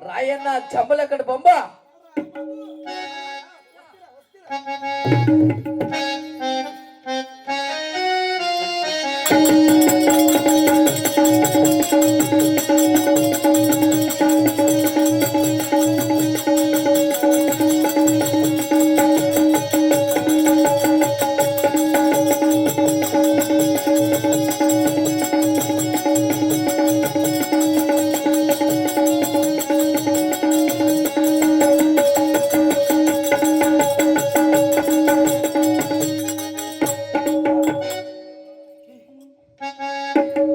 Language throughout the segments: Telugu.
రాయన్న చంబలక్కడ బొమ్మ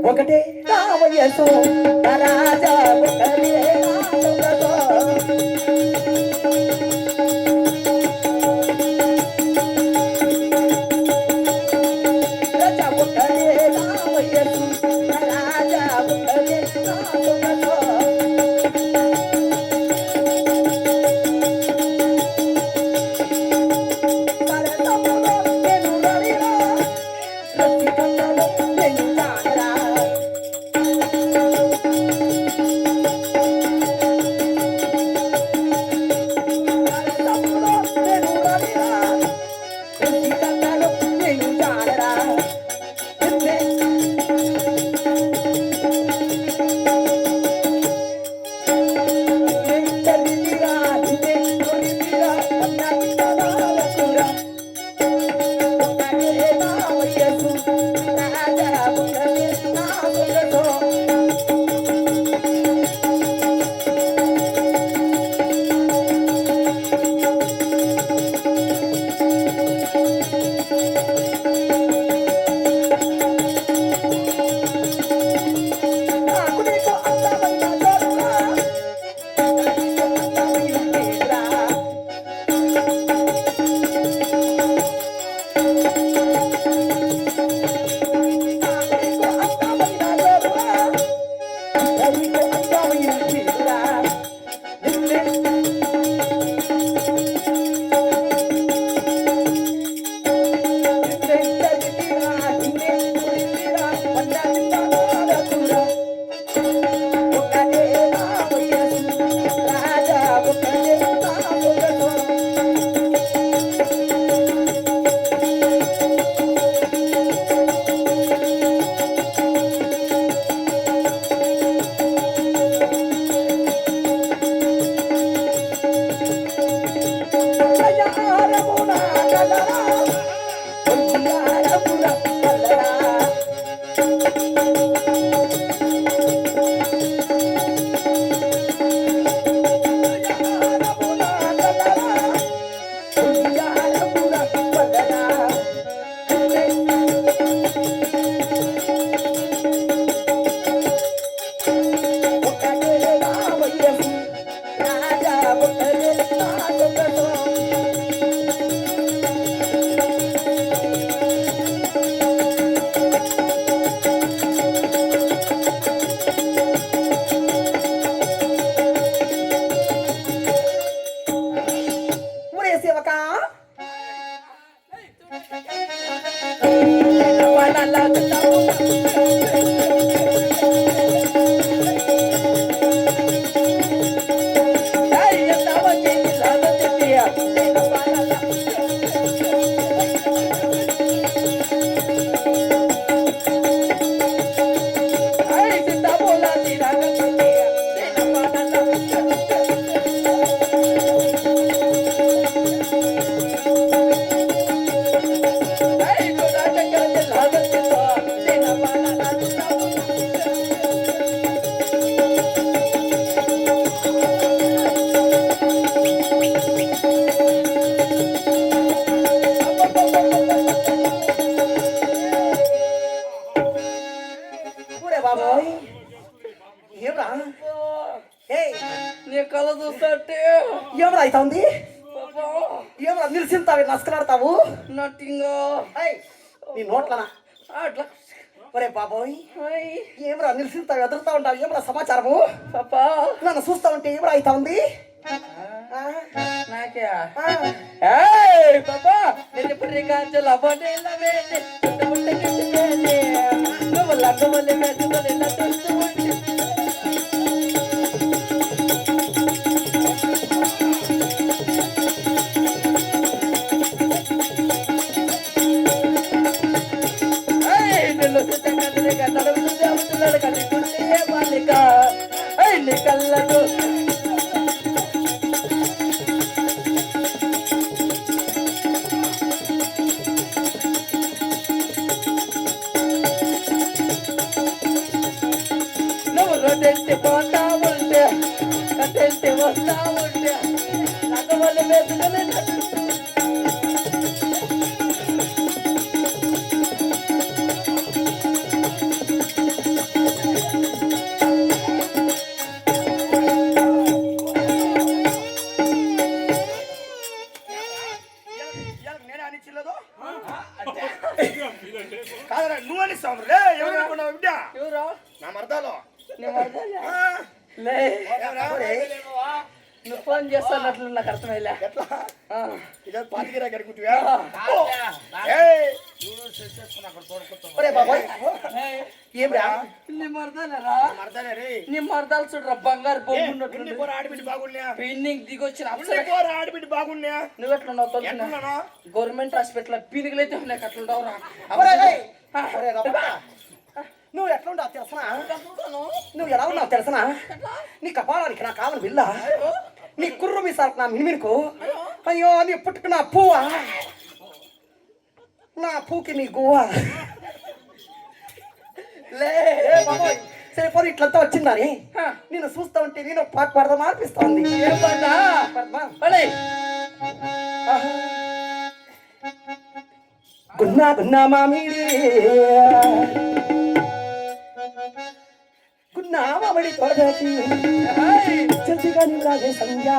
ఒకటే నా వయసు రాజా ఒకటే నా సొగసు రాజా ఒకటే నా వయసు రాజా ఒకటే నా సొగసు నొట్టి ఏమరా అవుతుంది పాపా ఏమరా నిలిచింతావు నస్కలాడతావు నొట్టింగో నీ నోట్లనా అట్లా ఒరే బాబోయ్ ఏమరా నిలిచింతావు ఎదురుతా ఉంటావు ఏమరా సమాచారము పాపా నన్ను చూస్తా ఉంటే ఏమరా అవుతా ఉంది నాకే ఏయ్ పాపా నేను పురిగాంచల బొనేల వేనే పుట్టకి వేనే నువ్వు లగ్గవలే మెదువలే లట్టుస్తూ ఉంటే కళ్ళతో నువ్వు రొట్టెంటి పోతా ఉంటే కట్టెంటి వస్తా ఉంటే నాకు వాళ్ళు వేసుకునే కాదరా నువ్వు అనిస్తావు రే ఎవరు అనుకున్నావు బిడ్డ ఎవరా నా మర్దాలో లే నువ్వు ఫోన్ చేస్తున్నట్లు నాకు అర్థమైలే ఎట్లా ఇదే పాతికిరా గడుగుతువా ఒరే బాబోయ్ ఏమరా నీ మరదాలేరా మర్దాలే రే నీ మరదాలు చూడరా బంగారు బొమ్మ ఉన్నట్లు ఇన్ని పోర ఆడిబిడ్డ బాగున్నా పెయింటింగ్ దిగొచ్చిన ఇన్ని పోర ఆడిబిడ్డ బాగున్నా నువ్వు ఎట్లున్నావు తొలగిన ఎట్లున్నాను గవర్నమెంట్ హాస్పిటల్ పీనుగులైతే ఉన్నాయి అట్లుండవురా ఒరే రమణ, నువ్వు ఎట్లుంటావు తెలుసనా నువ్వు ఎలా ఉన్నావు తెలుసనా నీ కపాలానికి నా కావాలి బిల్ల నీ కుర్రు మీ సార్ నా మినిమినుకు అయ్యో నీ పుట్టుకు నా పువ్వా నా పూకి నీ గువ్వా లే బాబోయ్ సరే పోనీ ఇట్లంతా వచ్చిందని నేను చూస్తా ఉంటే నేను పాట పాడదామా అనిపిస్తా ఉంది ఏం పాట పాడదామా? పడే గున్నా గున్నా మామిడి గున్నా మామిడి తోడకి చచ్చిగా నిరాగే సంధ్యా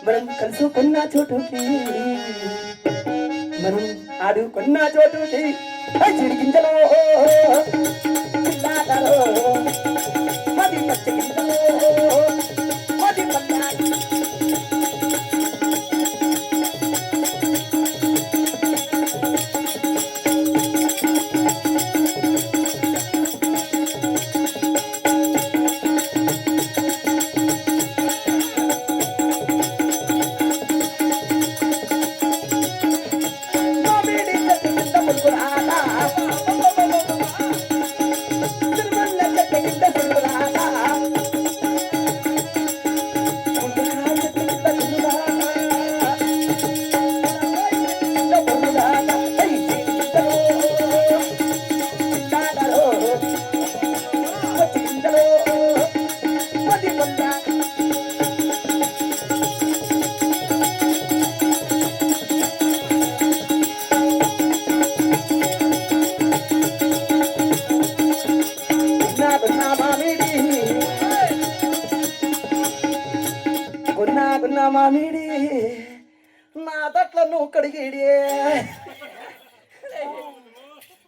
మనం కలుసుకున్న చోటుకి మనం ఆడుకున్న చోటుకి చిరిగించలో చిల్లాటలో మది పచ్చ గింజలో మది పన్నాడి మామిడి నా దట్ల నువ్వు కడిగిడి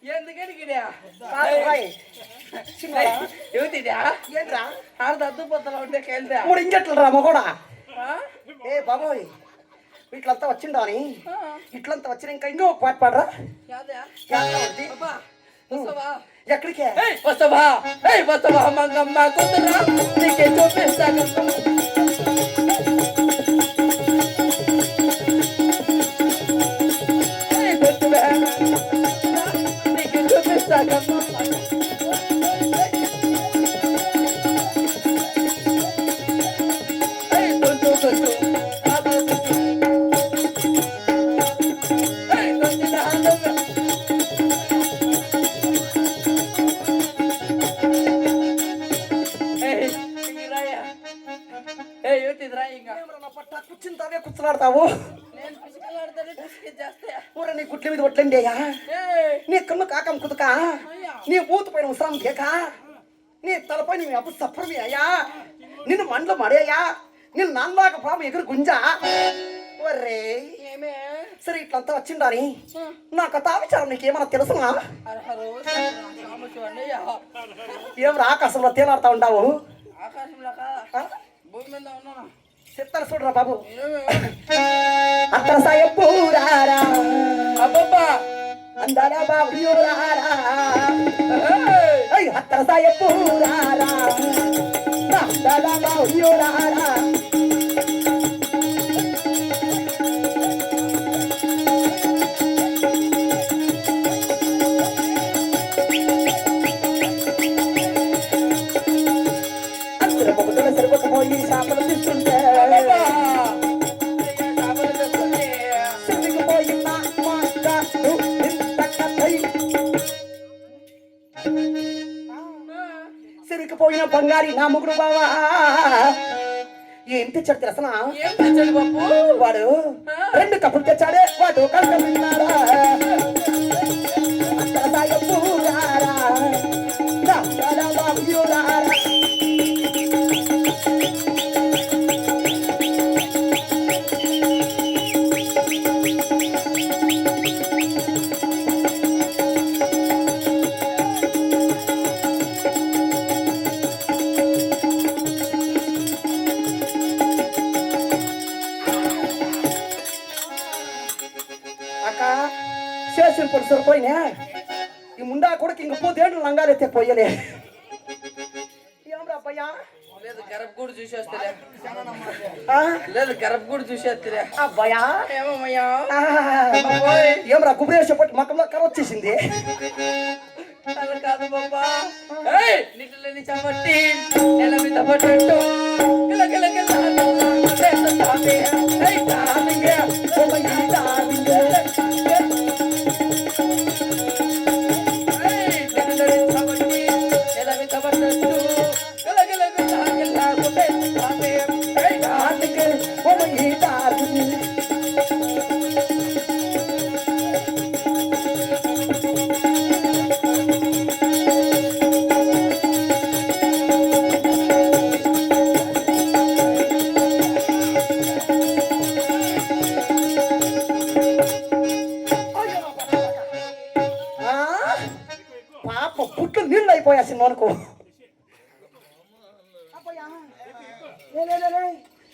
ఎందుకని గిడా ఏమిటిదా ఏంట్రా ఆడ దద్దు పొద్దులో ఉంటే కేళ్తా మూడు ఇంకెట్ల రామ కూడా ఏ బాబోయ్ ఇట్లంతా వచ్చిందా అని ఇట్లంతా వచ్చిన ఇంకా ఇంకో పాట పాడరా ఎక్కడికే వస్తావా వస్తావా మంగమ్మ కూతురా నీకే చూపిస్తాను నీకే చూపిస్తాను కూర్చుంటావే కూర్చులాడతావు ఊర నీ గుట్ల మీద ఒట్లండేయా నీ కన్ను కాకం కుదుక నీ మూత పైన ఉసరం కేక నీ తలపై నీ అప్పు సఫరమే అయ్యా నిన్ను మండలు మడేయ్యా నేను నాన్నలాగా పాప ఎగురు గుంజా ఒర్రే ఏమే సరే ఇట్లంతా వచ్చిండాని నాకు తావిచారం నీకేమన్నా తెలుసునా అర్హరు సామచండి ఏం ఆకాశంలో తేలాడుతా ఉండావు ఆకాశంలో ఆ? భూమి మీద ఉన్నానా చెప్తాను చూడరా బాబు ఏమే అత్తర సాయం పూరారా అబ్బబ్బా అందర బాబురారా అత్తర సాయం పూరారా అందర బాబురారా అందర మొగుడుల సరిపోకపోయి శాపలు తీసుకుంటే అబ్బబ్బా అయ్యా సాబలు తెస్తుంది సిరిగిపోయి నా మాటలు ఇంతకై సిరిగిపోయిన బంగారి నా ముగుడు బావా ఏం తెచ్చాడు తెలుసనా ఏం తెచ్చాడు బాబు వాడు రెండు కప్పులు తెచ్చాడే వాడు కళ్ళు విన్నారా అక్కడ సాయం పూరారా దండల బాబురారా అక్క చేసిన పులుసులు పోయినా ఈ ముండా కొడుకు ఇంక పోతేండు లంగాలెత్తే పోయలే ఏమ్రా అబ్బయ్యా లేదు గరబ్ కూడా చూసేస్తలే ఆ? లేదు గరబ్ కూడా చూసేస్తలే అబ్బయ్యా ఏమమ్మయ్యా ఆ. అబ్బోయ్ ఏమ్రా కుబేరేశ్వర పట్టి మకంలో కర వచ్చేసింది అలా కాదు బాబా ఏయ్ నీళ్ళు లేని చమట్టి నెల మీద పట్టట్టు కిల కిల కిల అదేంత తాపే ఏయ్ తానిగే ఓమయ్య తానిగే. ఏయ్ నీళ్ళు లేని చమట్టి నెల మీద పట్టట్టు కిల కిల కిల కిల అదేంత తాపే ఏయ్ తానిగే, ఓమయ్య తానిగే. ఆ? పాప పుట్లు నీళ్ళు అయిపోయాసి మనకు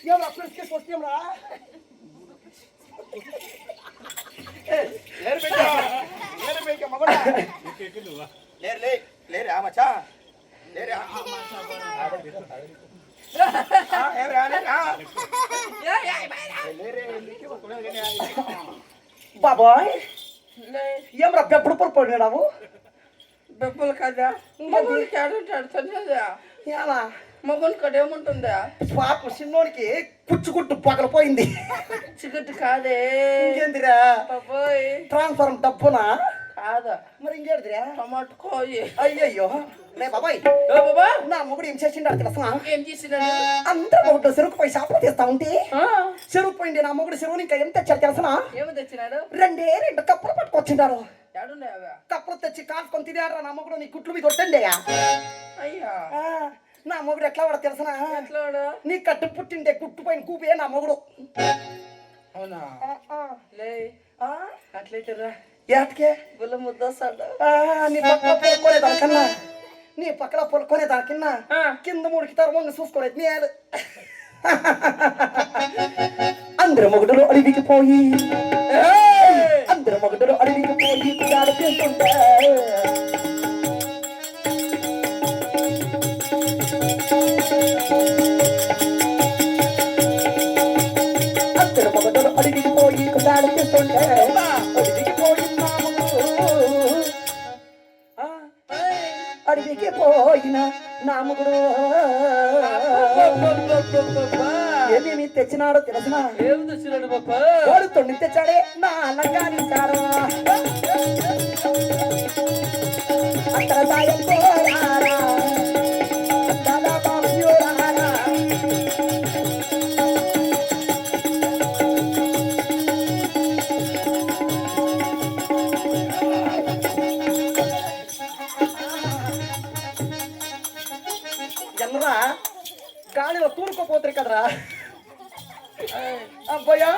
ఏమరా ప్రిన్స్కి వస్తేమ్రా లేరు పెట్టా లేరు పెట్టా మగడా లేరు లే లేరు ఆ మచ్చా లేరు ఏరా లేరా ఏయ్ ఏయ్ బైరా లేరే లిక్కి వస్తున్నాడు కానీ బాబాయ్ లే ఏమరా పెప్పుడు పొడినావు బెబ్బలు కదా మగుడు కేడుంటాడు తెలియదా ఏమా మగుని కడ ఏముంటుందా పాప చిన్నోనికి కుచ్చుకుట్టు పగలపోయింది చికెట్ కాదే ఇంకేందిరా బాబోయ్ ట్రాన్స్ఫార్మ్ డబ్బునా కాదా మరి ఇంకేందిరా టమాటో కోయి అయ్యయ్యో రే బాబాయ్ ఏ బాబా నా మొగుడు ఏం చేసిండారు తెలుసా ఏం చేసినాడు అందరూ మొగుడు చెరుకు పోయి షాపులు తీస్తా ఉంటే ఆ, చెరుకు పోయింది నా మొగుడు చెరువుని ఇంకా ఎంత తెచ్చారు తెలుసా ఏమి తెచ్చినాడు రెండు కప్పులు పట్టుకొచ్చిండారు ఏడున్నాయి అవి కప్పులు తెచ్చి కాసుకొని తినారా నా మొగుడు నీ కుట్లు మీద కొట్టండియా అయ్యా నా మొగుడు ఎట్లా వాడు తెలుసనా ఎట్లా వాడు? నీ కట్టు పుట్టిండే కుట్టు పైన కూపే నా మొగుడు అవునా ఆ, ఆ, లే ఆ, అట్లయితే రా ఏటకే గుల్ల ముద్దొస్తాడు నీ పక్కన పొలుకోనే దానికన్నా నీ పక్కన పొలుకోనే దానికన్నా ఆ. కింద మూడికి తరవంగ చూసుకోలేదు నేను అందరు మొగుడులు అడవికి పోయి అందరు మొగుడులు అడవికి పోయి కుడాలు చేస్తుంటే అందరు మొగుడులు అడవికి పోయి కుడాలు చేస్తుంటే అడవికి పోయి అడవికి పోయిన నామగుడు ఏమేమి తెచ్చినాడో తెలిసిన ఏం తెచ్చినాడు బాబా వాడు తొండి తెచ్చాడే నా లంగాని సారా అక్కడ సాయం పోరారా అక్కడ బాబురారా జనరా గాలిలో తూలుకోపోతారు కదరా అబ్బయ్యా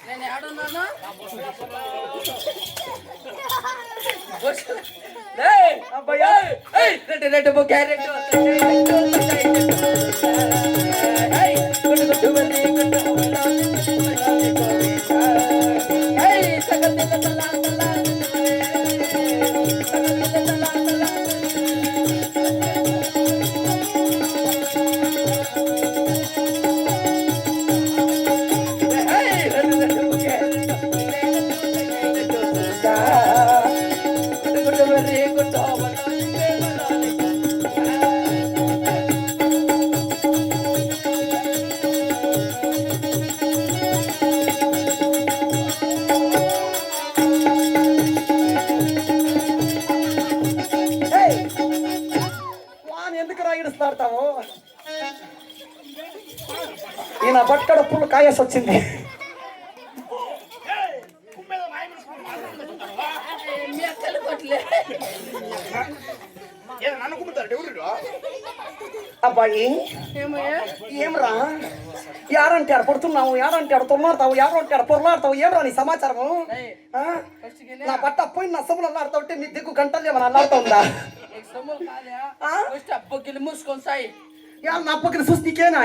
నేను ఏడున్నాను అబ్బయ్యా రెడ్డి రెడ్డి క్యారెట్ వాన్ ఎందుకు రాయిడుస్తాడతావు ఈయన బట్టడ పుల్లు కాయేసి వచ్చింది నన్ను కుమ్ముతారు ఎవరు అబ్బాయి ఏమయ్యా ఏమ్రా యారంటే ఆడ పడుతున్నావు యారంటే ఆడ తొమ్మాడతావు యారంటే ఆడ పొరలాడతావు ఏమ్రా నీ సమాచారము ఆ? నా బట్ట పోయి నా సొమ్ములు అల్లాడుతా ఉంటే నీ దిక్కు గంటలు ఏమన్నా అల్లాడుతా ఉందా సొమ్ములు కాదా ఆ? ఫస్ట్ అబ్బగిలి మూసుకొని సాయి యా నా పక్కన చూస్తీకేనా